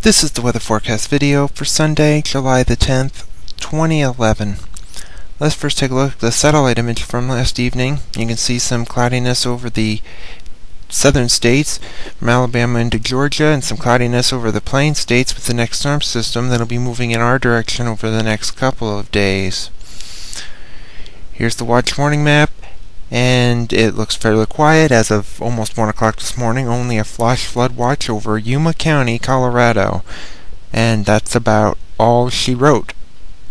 This is the weather forecast video for Sunday, July the 10th, 2011. Let's first take a look at the satellite image from last evening. You can see some cloudiness over the southern states, from Alabama into Georgia, and some cloudiness over the plain states with the next storm system that'll be moving in our direction over the next couple of days. Here's the watch warning map, and it looks fairly quiet as of almost 1 o'clock this morning. Only a flash flood watch over Yuma County, Colorado, and that's about all she wrote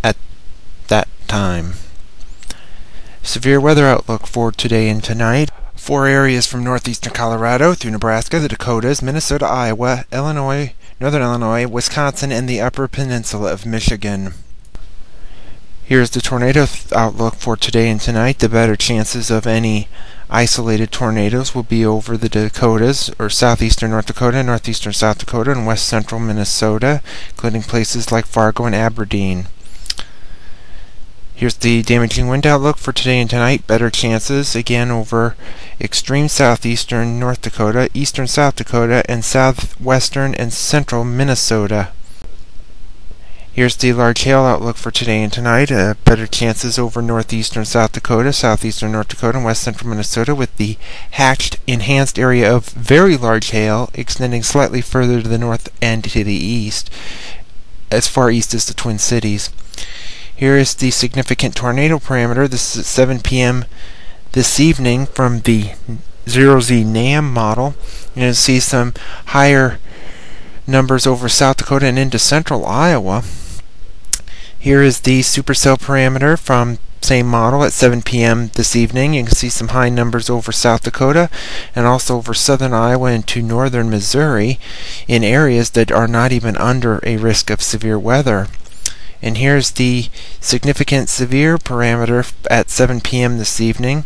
at that time. Severe weather outlook for today and tonight. 4 areas from northeastern Colorado through Nebraska, the Dakotas, Minnesota, Iowa, Illinois, northern Illinois, Wisconsin, and the upper peninsula of Michigan. Here's the tornado outlook for today and tonight. The better chances of any isolated tornadoes will be over the Dakotas, or southeastern North Dakota, northeastern South Dakota, and west central Minnesota, including places like Fargo and Aberdeen. Here's the damaging wind outlook for today and tonight. Better chances, again, over extreme southeastern North Dakota, eastern South Dakota, and southwestern and central Minnesota. Here's the large hail outlook for today and tonight. Better chances over northeastern South Dakota, southeastern North Dakota, and west central Minnesota, with the hatched enhanced area of very large hail extending slightly further to the north and to the east, as far east as the Twin Cities. Here is the significant tornado parameter. This is at 7 p.m. this evening from the 0Z NAM model. You're going to see some higher numbers over South Dakota and into central Iowa. Here is the supercell parameter from same model at 7 p.m. this evening. You can see some high numbers over South Dakota and also over southern Iowa into northern Missouri in areas that are not even under a risk of severe weather. And here's the significant severe parameter at 7 p.m. this evening,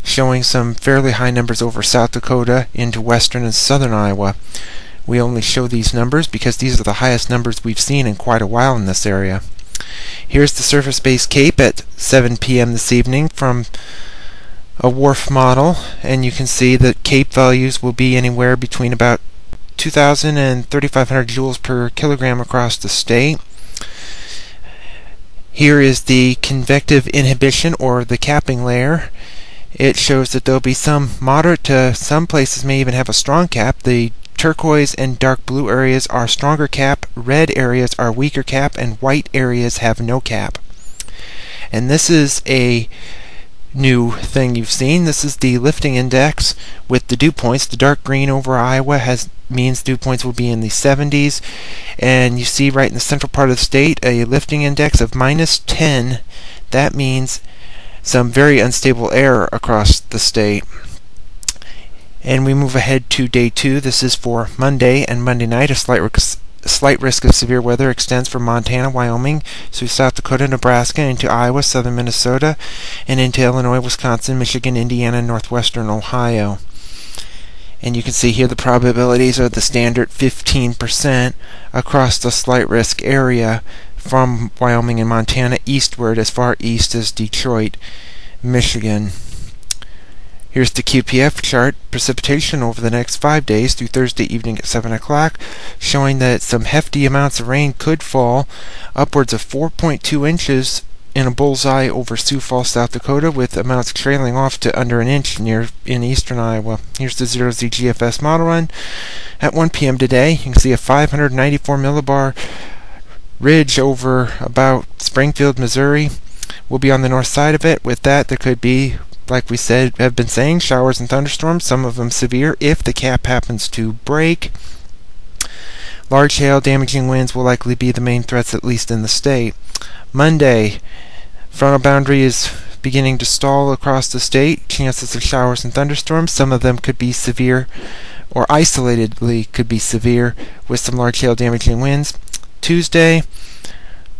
showing some fairly high numbers over South Dakota into western and southern Iowa. We only show these numbers because these are the highest numbers we've seen in quite a while in this area. Here's the surface-based CAPE at 7 p.m. this evening from a WRF model, and you can see that CAPE values will be anywhere between about 2,000 and 3,500 joules per kilogram across the state. Here is the convective inhibition, or the capping layer. It shows that there'll be some moderate to some places may even have a strong cap. The turquoise and dark blue areas are stronger cap, red areas are weaker cap, and white areas have no cap. And this is a new thing you've seen. This is the lifting index with the dew points. The dark green over Iowa means dew points will be in the 70s, and you see right in the central part of the state a lifting index of -10. That means some very unstable air across the state. And we move ahead to day 2. This is for Monday and Monday night. A slight risk of severe weather extends from Montana, Wyoming, through South Dakota, Nebraska, into Iowa, southern Minnesota, and into Illinois, Wisconsin, Michigan, Indiana, and northwestern Ohio. And you can see here the probabilities are the standard 15% across the slight risk area from Wyoming and Montana eastward as far east as Detroit, Michigan. Here's the QPF chart, precipitation over the next 5 days through Thursday evening at 7 o'clock, showing that some hefty amounts of rain could fall, upwards of 4.2 inches in a bullseye over Sioux Falls, South Dakota, with amounts trailing off to under an inch in eastern Iowa. Here's the 0Z GFS Model Run. At 1 p.m. today, you can see a 594 millibar ridge over about Springfield, Missouri. We'll be on the north side of it. With that, there could be, like we have been saying, showers and thunderstorms, some of them severe if the cap happens to break. Large hail, damaging winds will likely be the main threats, at least in the state. Monday, frontal boundary is beginning to stall across the state. Chances of showers and thunderstorms, some of them could be severe, or isolatedly could be severe, with some large hail, damaging winds. Tuesday,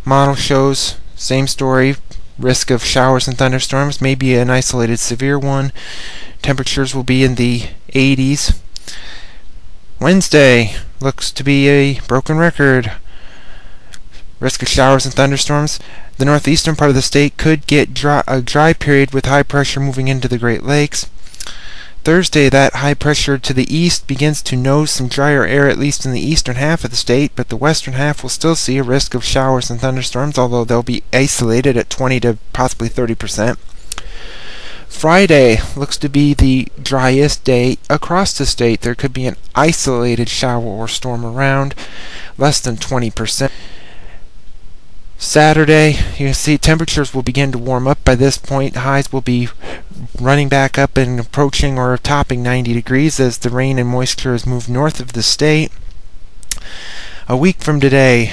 model shows same story. Risk of showers and thunderstorms, maybe an isolated severe one. Temperatures will be in the 80s. Wednesday looks to be a broken record. Risk of showers and thunderstorms. The northeastern part of the state could get a dry period with high pressure moving into the Great Lakes. Thursday, that high pressure to the east begins to nose some drier air, at least in the eastern half of the state, but the western half will still see a risk of showers and thunderstorms, although they'll be isolated at 20 to possibly 30%. Friday looks to be the driest day across the state. There could be an isolated shower or storm around, less than 20%. Saturday, you can see temperatures will begin to warm up. By this point, highs will be running back up and approaching or topping 90 degrees as the rain and moisture has moved north of the state. A week from today,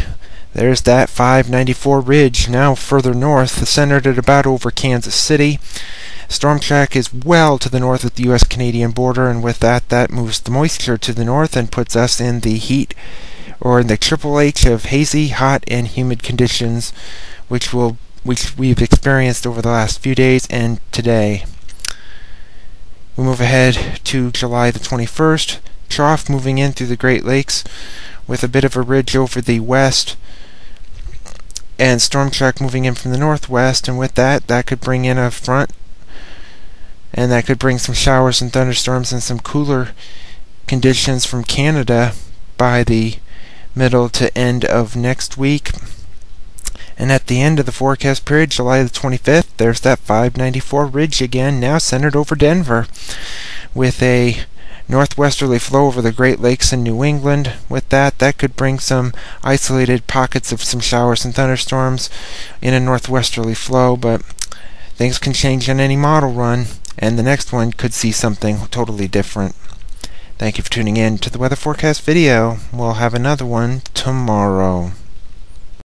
there's that 594 ridge, now further north, centered at about over Kansas City. Storm track is well to the north of the U.S.-Canadian border, and with that, that moves the moisture to the north and puts us in the heat, or in the triple H of hazy, hot, and humid conditions, which we've experienced over the last few days and today. We move ahead to July the 21st. Trough moving in through the Great Lakes with a bit of a ridge over the west, and storm track moving in from the northwest, and with that, that could bring in a front, and that could bring some showers and thunderstorms and some cooler conditions from Canada by the middle to end of next week. And at the end of the forecast period, July the 25th, there's that 594 ridge again, now centered over Denver, with a northwesterly flow over the Great Lakes in New England. With that, that could bring some isolated pockets of some showers and thunderstorms in a northwesterly flow, but things can change on any model run, and the next one could see something totally different. Thank you for tuning in to the weather forecast video. We'll have another one tomorrow.